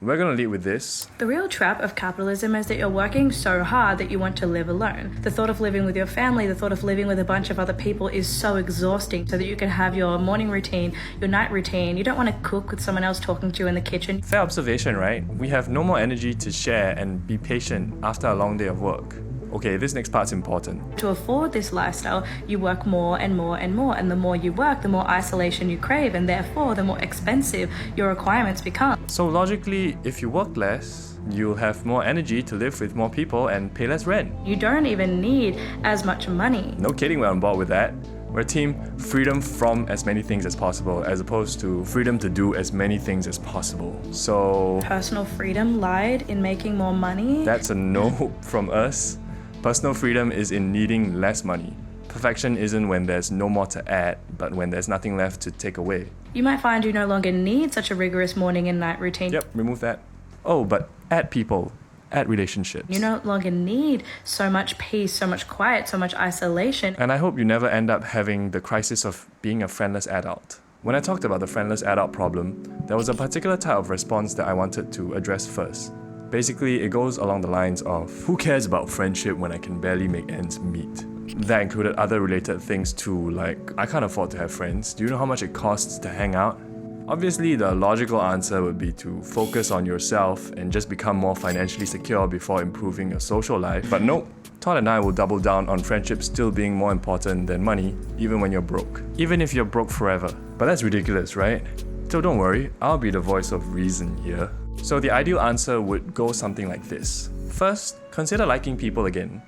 We're going to lead with this. The real trap of capitalism is that you're working so hard that you want to live alone. The thought of living with your family, the thought of living with a bunch of other people is so exhausting, so that you can have your morning routine, your night routine. You don't want to cook with someone else talking to you in the kitchen. Fair observation, right? We have no more energy to share and be patient after a long day of work. Okay, this next part's important. To afford this lifestyle, you work more and more and more, and the more you work, the more isolation you crave, and therefore the more expensive your requirements become. So logically, if you work less, you'll have more energy to live with more people and pay less rent. You don't even need as much money. No kidding, we're on board with that. We're team freedom from as many things as possible, as opposed to freedom to do as many things as possible. So Personal freedom lied in making more money? that's a no from us. Personal freedom is in needing less money. Perfection isn't when there's no more to add, but when there's nothing left to take away. You might find you no longer need such a rigorous morning and night routine. Yep, remove that. Oh, but add people, add relationships. You no longer need so much peace, so much quiet, so much isolation. And I hope you never end up having the crisis of being a friendless adult. When I talked about the friendless adult problem, there was a particular type of response that I wanted to address first. Basically, it goes along the lines of, who cares about friendship when I can barely make ends meet? That included other related things too, like, I can't afford to have friends. Do you know how much it costs to hang out? Obviously, the logical answer would be to focus on yourself and just become more financially secure before improving your social life. But nope, Todd and I will double down on friendship still being more important than money, even when you're broke. Even if you're broke forever. But that's ridiculous, right? So don't worry, I'll be the voice of reason here. So the ideal answer would go something like this. First, consider liking people again.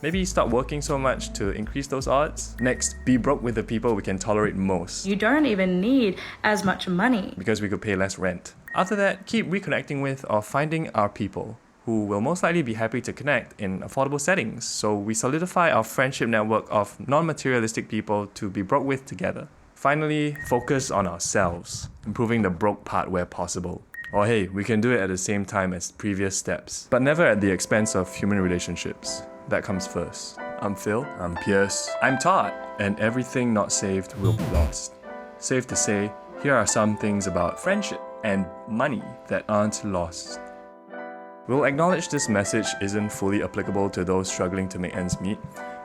Maybe stop working so much to increase those odds. Next, be broke with the people we can tolerate most. You don't even need as much money. Because we could pay less rent. After that, keep reconnecting with or finding our people, who will most likely be happy to connect in affordable settings. So we solidify our friendship network of non-materialistic people to be broke with together. Finally, focus on ourselves, improving the broke part where possible. Or hey, we can do it at the same time as previous steps, but never at the expense of human relationships. That comes first. I'm Phil. I'm Pierce. I'm Todd. And everything not saved will be lost. Safe to say, here are some things about friendship and money that aren't lost. We'll acknowledge this message isn't fully applicable to those struggling to make ends meet.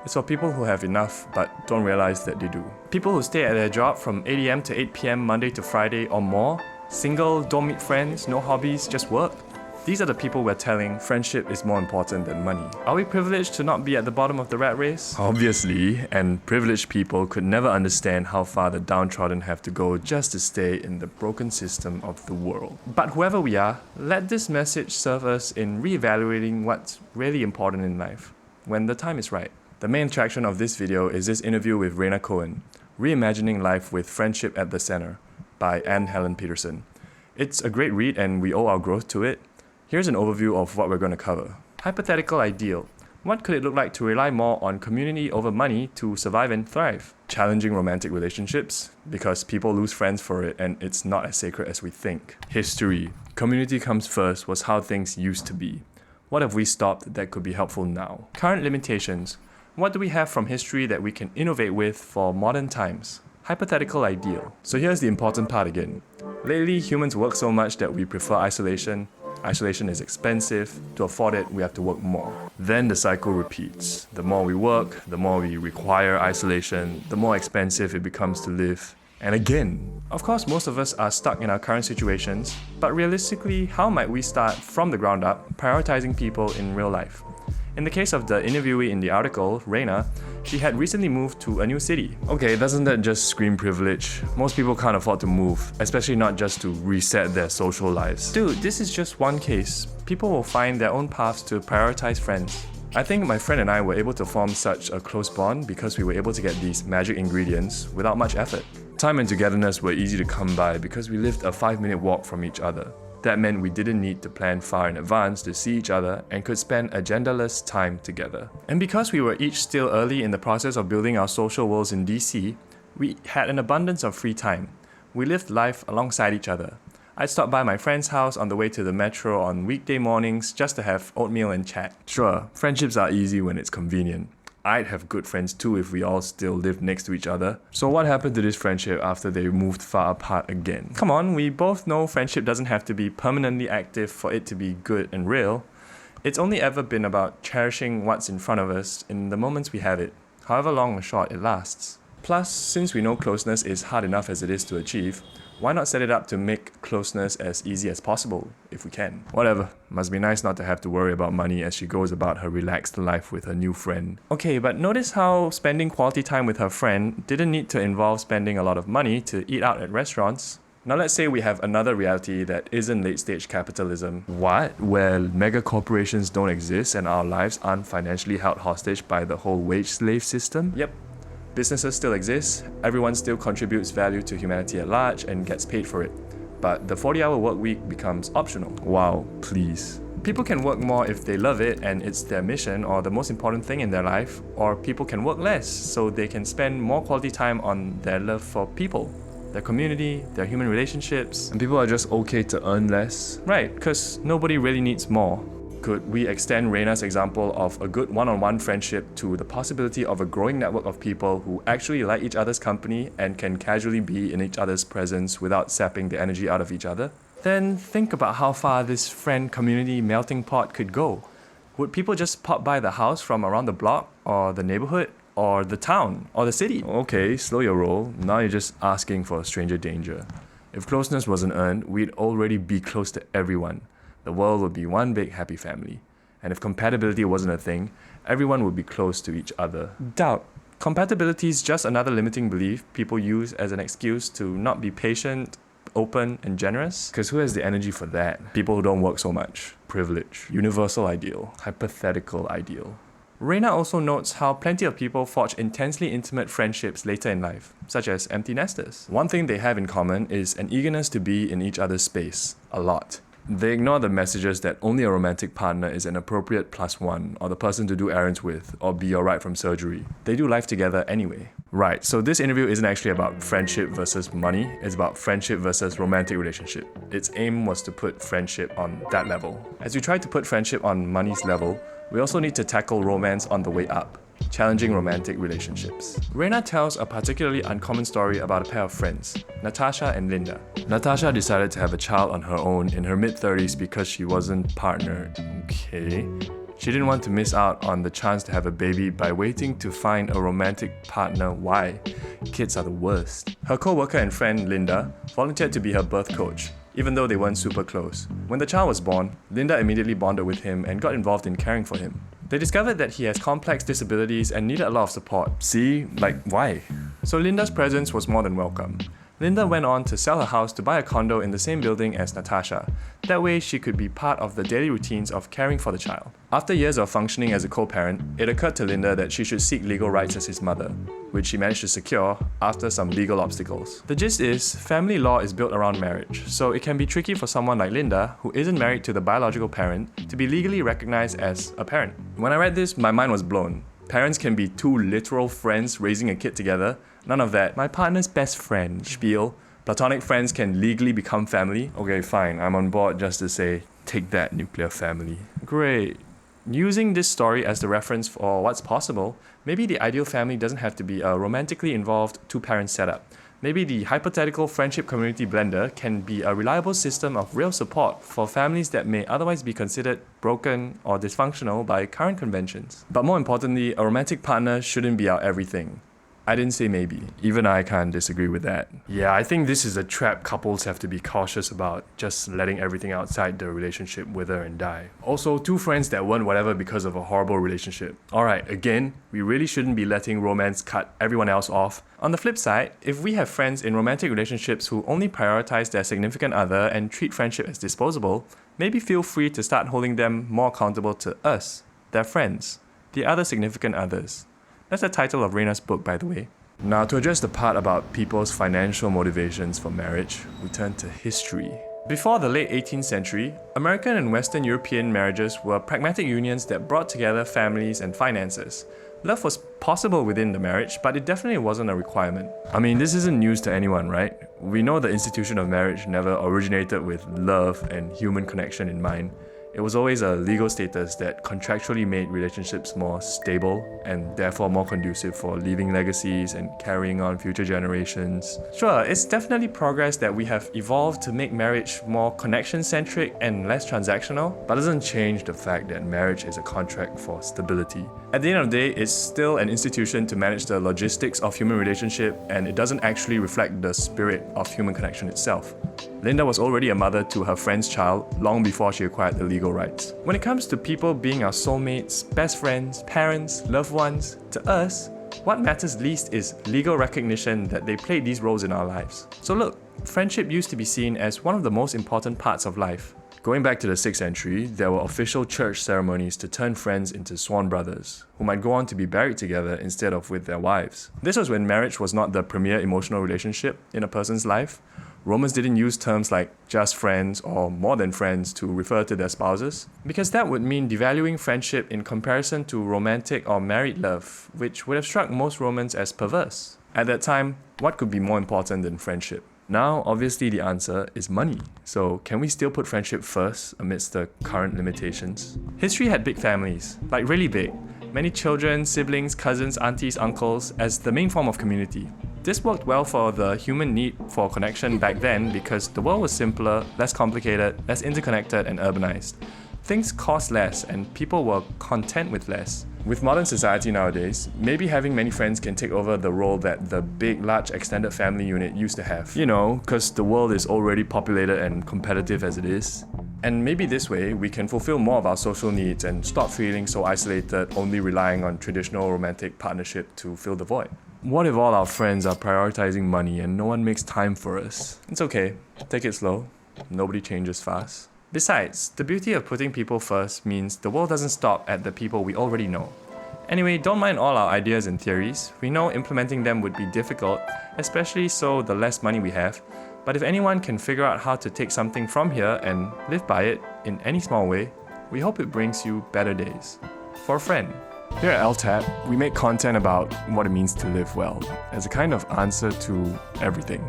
It's for people who have enough but don't realize that they do. People who stay at their job from 8 AM to 8 PM Monday to Friday or more. Single, don't meet friends, no hobbies, just work. These are the people we're telling friendship is more important than money. Are we privileged to not be at the bottom of the rat race? Obviously, and privileged people could never understand how far the downtrodden have to go just to stay in the broken system of the world. But whoever we are, let this message serve us in reevaluating what's really important in life, when the time is right. The main attraction of this video is this interview with Raina Cohen, Reimagining Life with Friendship at the Center, by Anne Helen Peterson. It's a great read and we owe our growth to it. Here's an overview of what we're going to cover. Hypothetical ideal. What could it look like to rely more on community over money to survive and thrive? Challenging romantic relationships, because people lose friends for it and it's not as sacred as we think. History. Community comes first was how things used to be. What have we stopped that could be helpful now? Current limitations. What do we have from history that we can innovate with for modern times? Hypothetical ideal. So here's the important part again. Lately, humans work so much that we prefer isolation. Isolation is expensive. To afford it, we have to work more. Then the cycle repeats. The more we work, the more we require isolation, the more expensive it becomes to live. And again. Of course, most of us are stuck in our current situations, but realistically, how might we start from the ground up, prioritizing people in real life? In the case of the interviewee in the article, Raina, she had recently moved to a new city. Okay, doesn't that just scream privilege? Most people can't afford to move, especially not just to reset their social lives. Dude, this is just one case. People will find their own paths to prioritize friends. I think my friend and I were able to form such a close bond because we were able to get these magic ingredients without much effort. Time and togetherness were easy to come by because we lived a 5-minute walk from each other. That meant we didn't need to plan far in advance to see each other and could spend agendaless time together. And because we were each still early in the process of building our social worlds in DC, we had an abundance of free time. We lived life alongside each other. I'd stop by my friend's house on the way to the metro on weekday mornings just to have oatmeal and chat. Sure, friendships are easy when it's convenient. I'd have good friends too if we all still lived next to each other. So what happened to this friendship after they moved far apart again? Come on, we both know friendship doesn't have to be permanently active for it to be good and real. It's only ever been about cherishing what's in front of us in the moments we have it, however long or short it lasts. Plus, since we know closeness is hard enough as it is to achieve, why not set it up to make closeness as easy as possible, if we can? Whatever, must be nice not to have to worry about money as she goes about her relaxed life with her new friend. Okay, but notice how spending quality time with her friend didn't need to involve spending a lot of money to eat out at restaurants. Now let's say we have another reality that isn't late-stage capitalism. What? Where mega corporations don't exist and our lives aren't financially held hostage by the whole wage slave system? Yep. Businesses still exist, everyone still contributes value to humanity at large and gets paid for it. But the 40-hour work week becomes optional. Wow, please. People can work more if they love it and it's their mission or the most important thing in their life, or people can work less so they can spend more quality time on their love for people, their community, their human relationships. And people are just okay to earn less. Right, because nobody really needs more. Could we extend Reina's example of a good one-on-one friendship to the possibility of a growing network of people who actually like each other's company and can casually be in each other's presence without sapping the energy out of each other? Then think about how far this friend community melting pot could go. Would people just pop by the house from around the block, or the neighborhood, or the town, or the city? Okay, slow your roll. Now you're just asking for stranger danger. If closeness wasn't earned, we'd already be close to everyone. The world would be one big happy family. And if compatibility wasn't a thing, everyone would be close to each other. Doubt. Compatibility is just another limiting belief people use as an excuse to not be patient, open, and generous. Because who has the energy for that? People who don't work so much. Privilege. Universal ideal. Hypothetical ideal. Reina also notes how plenty of people forge intensely intimate friendships later in life, such as empty nesters. One thing they have in common is an eagerness to be in each other's space. A lot. They ignore the messages that only a romantic partner is an appropriate +1, or the person to do errands with, or be alright from surgery. They do life together anyway. Right, so this interview isn't actually about friendship versus money, it's about friendship versus romantic relationship. Its aim was to put friendship on that level. As we try to put friendship on money's level, we also need to tackle romance on the way up. Challenging romantic relationships. Reina tells a particularly uncommon story about a pair of friends, Natasha and Linda. Natasha decided to have a child on her own in her mid-30s because she wasn't partnered. Okay. She didn't want to miss out on the chance to have a baby by waiting to find a romantic partner. Why? Kids are the worst. Her co-worker and friend, Linda, volunteered to be her birth coach, even though they weren't super close. When the child was born, Linda immediately bonded with him and got involved in caring for him. They discovered that he has complex disabilities and needed a lot of support. See? Like, why? So Linda's presence was more than welcome. Linda went on to sell her house to buy a condo in the same building as Natasha. That way she could be part of the daily routines of caring for the child. After years of functioning as a co-parent, it occurred to Linda that she should seek legal rights as his mother, which she managed to secure after some legal obstacles. The gist is, family law is built around marriage, so it can be tricky for someone like Linda, who isn't married to the biological parent, to be legally recognized as a parent. When I read this, my mind was blown. Parents can be two literal friends raising a kid together. None of that my partner's best friend spiel. Platonic friends can legally become family. Okay, fine, I'm on board just to say, take that, nuclear family. Great. Using this story as the reference for what's possible, maybe the ideal family doesn't have to be a romantically involved two-parent setup. Maybe the hypothetical friendship community blender can be a reliable system of real support for families that may otherwise be considered broken or dysfunctional by current conventions. But more importantly, a romantic partner shouldn't be our everything. I didn't say maybe. Even I can't disagree with that. Yeah, I think this is a trap couples have to be cautious about, just letting everything outside the relationship wither and die. Also, two friends that weren't whatever because of a horrible relationship. Alright, again, we really shouldn't be letting romance cut everyone else off. On the flip side, if we have friends in romantic relationships who only prioritize their significant other and treat friendship as disposable, maybe feel free to start holding them more accountable to us, their friends, the other significant others. That's the title of Reina's book, by the way. Now, to address the part about people's financial motivations for marriage, we turn to history. Before the late 18th century, American and Western European marriages were pragmatic unions that brought together families and finances. Love was possible within the marriage, but it definitely wasn't a requirement. I mean, this isn't news to anyone, right? We know the institution of marriage never originated with love and human connection in mind. It was always a legal status that contractually made relationships more stable and therefore more conducive for leaving legacies and carrying on future generations. Sure, it's definitely progress that we have evolved to make marriage more connection-centric and less transactional, but it doesn't change the fact that marriage is a contract for stability. At the end of the day, it's still an institution to manage the logistics of human relationship, and it doesn't actually reflect the spirit of human connection itself. Linda was already a mother to her friend's child long before she acquired the legal rights. When it comes to people being our soulmates, best friends, parents, loved ones, to us, what matters least is legal recognition that they played these roles in our lives. So look, friendship used to be seen as one of the most important parts of life. Going back to the 6th century, there were official church ceremonies to turn friends into sworn brothers, who might go on to be buried together instead of with their wives. This was when marriage was not the premier emotional relationship in a person's life. Romans didn't use terms like just friends or more than friends to refer to their spouses, because that would mean devaluing friendship in comparison to romantic or married love, which would have struck most Romans as perverse. At that time, what could be more important than friendship? Now, obviously the answer is money. So can we still put friendship first amidst the current limitations? History had big families, like really big. Many children, siblings, cousins, aunties, uncles, as the main form of community. This worked well for the human need for connection back then because the world was simpler, less complicated, less interconnected and urbanized. Things cost less and people were content with less. With modern society nowadays, maybe having many friends can take over the role that the big, large extended family unit used to have. You know, because the world is already populated and competitive as it is. And maybe this way, we can fulfill more of our social needs and stop feeling so isolated, only relying on traditional romantic partnership to fill the void. What if all our friends are prioritizing money and no one makes time for us? It's okay, take it slow. Nobody changes fast. Besides, the beauty of putting people first means the world doesn't stop at the people we already know. Anyway, don't mind all our ideas and theories. We know implementing them would be difficult, especially so the less money we have. But if anyone can figure out how to take something from here and live by it in any small way, we hope it brings you better days. For a friend. Here at LTAP, we make content about what it means to live well, as a kind of answer to everything.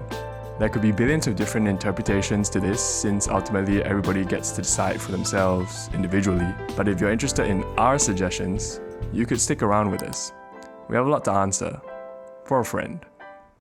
There could be billions of different interpretations to this, since ultimately everybody gets to decide for themselves individually. But if you're interested in our suggestions, you could stick around with us. We have a lot to answer. For a friend.